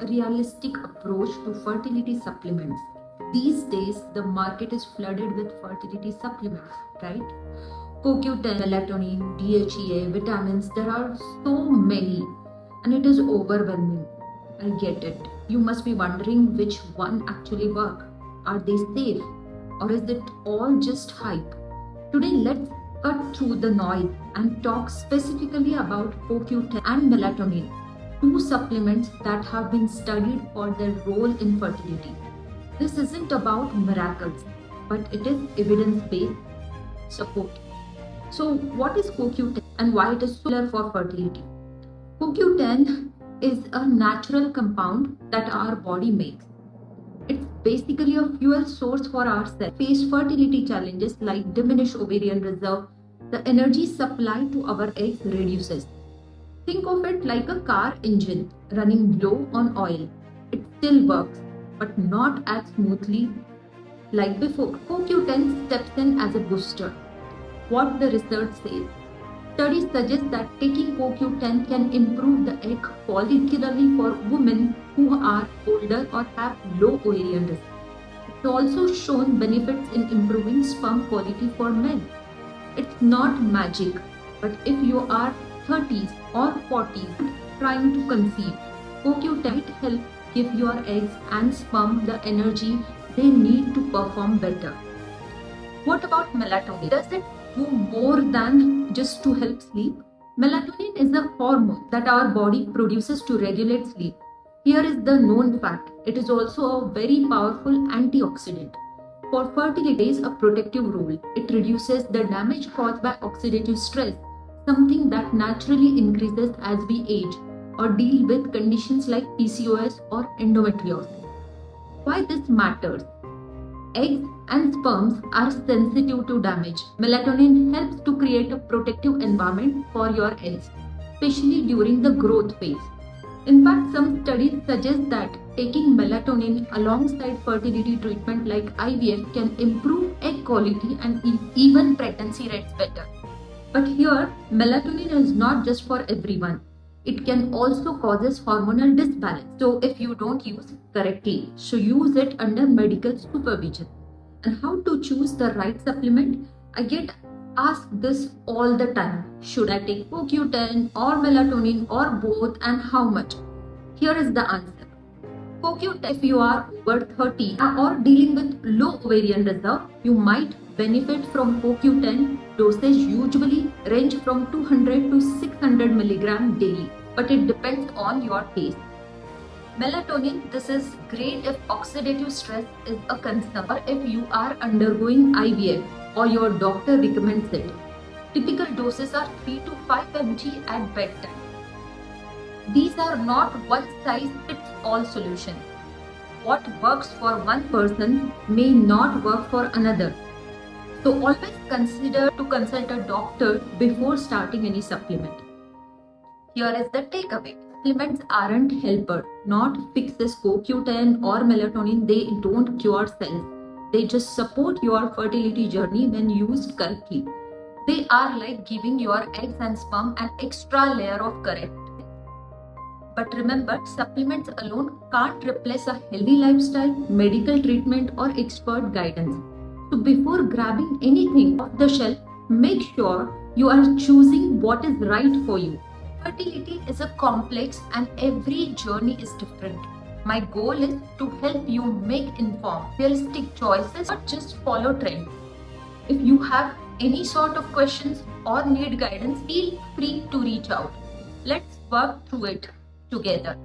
realistic approach to fertility supplements. These days, the market is flooded with fertility supplements, right? CoQ10, melatonin, DHEA, vitamins, there are so many and it is overwhelming. I get it. You must be wondering which one actually work. Are they safe or is it all just hype? Today, let's cut through the noise and talk specifically about CoQ10 and melatonin, two supplements that have been studied for their role in fertility. This isn't about miracles, but it is evidence-based support. So, what is CoQ10 and why it is so popular for fertility? CoQ10 is a natural compound that our body makes. It's basically a fuel source for our cells. Face fertility challenges like diminished ovarian reserve, the energy supply to our eggs reduces. Think of it like a car engine running low on oil. It still works, but not as smoothly like before. CoQ10 steps in as a booster. What the research says. Studies suggest that taking CoQ10 can improve the egg, particularly for women who are older or have low ovarian risk. It's also shown benefits in improving sperm quality for men. It's not magic, but if you are 30s or 40s trying to conceive, CoQ10 might help give your eggs and sperm the energy they need to perform better. What about melatonin? Does it do more than just to help sleep? Melatonin is a hormone that our body produces to regulate sleep. Here is the known fact. It is also a very powerful antioxidant. For fertility, it plays a protective role. It reduces the damage caused by oxidative stress, something that naturally increases as we age or deal with conditions like PCOS or endometriosis. Why this matters? Eggs and sperms are sensitive to damage. Melatonin helps to create a protective environment for your eggs, especially during the growth phase. In fact, some studies suggest that taking melatonin alongside fertility treatment like IVF can improve egg quality and even pregnancy rates better. But here, melatonin is not just for everyone. It can also cause hormonal disbalance. So if you don't use correctly, so use it under medical supervision. And how to choose the right supplement? I get asked this all the time. Should I take CoQ10 or melatonin or both and how much? Here is the answer. CoQ10, if you are over 30 or dealing with low ovarian reserve, you might benefit from CoQ10. Dosage usually range from 200 to 600 milligram daily, but it depends on your taste. Melatonin, this is great if oxidative stress is a concern or if you are undergoing IVF or your doctor recommends it. Typical doses are 3 to 5 mg at bedtime. These are not one size fits all solution. What works for one person may not work for another. So always consider to consult a doctor before starting any supplement. Here is the takeaway. Supplements aren't helper, not fixes. CoQ10 or melatonin, they don't cure cells. They just support your fertility journey when used correctly. They are like giving your eggs and sperm an extra layer of correct. But remember, supplements alone can't replace a healthy lifestyle, medical treatment or expert guidance. So before grabbing anything off the shelf, make sure you are choosing what is right for you. Fertility is a complex and every journey is different. My goal is to help you make informed, realistic choices, not just follow trends. If you have any sort of questions or need guidance, feel free to reach out. Let's work through it together.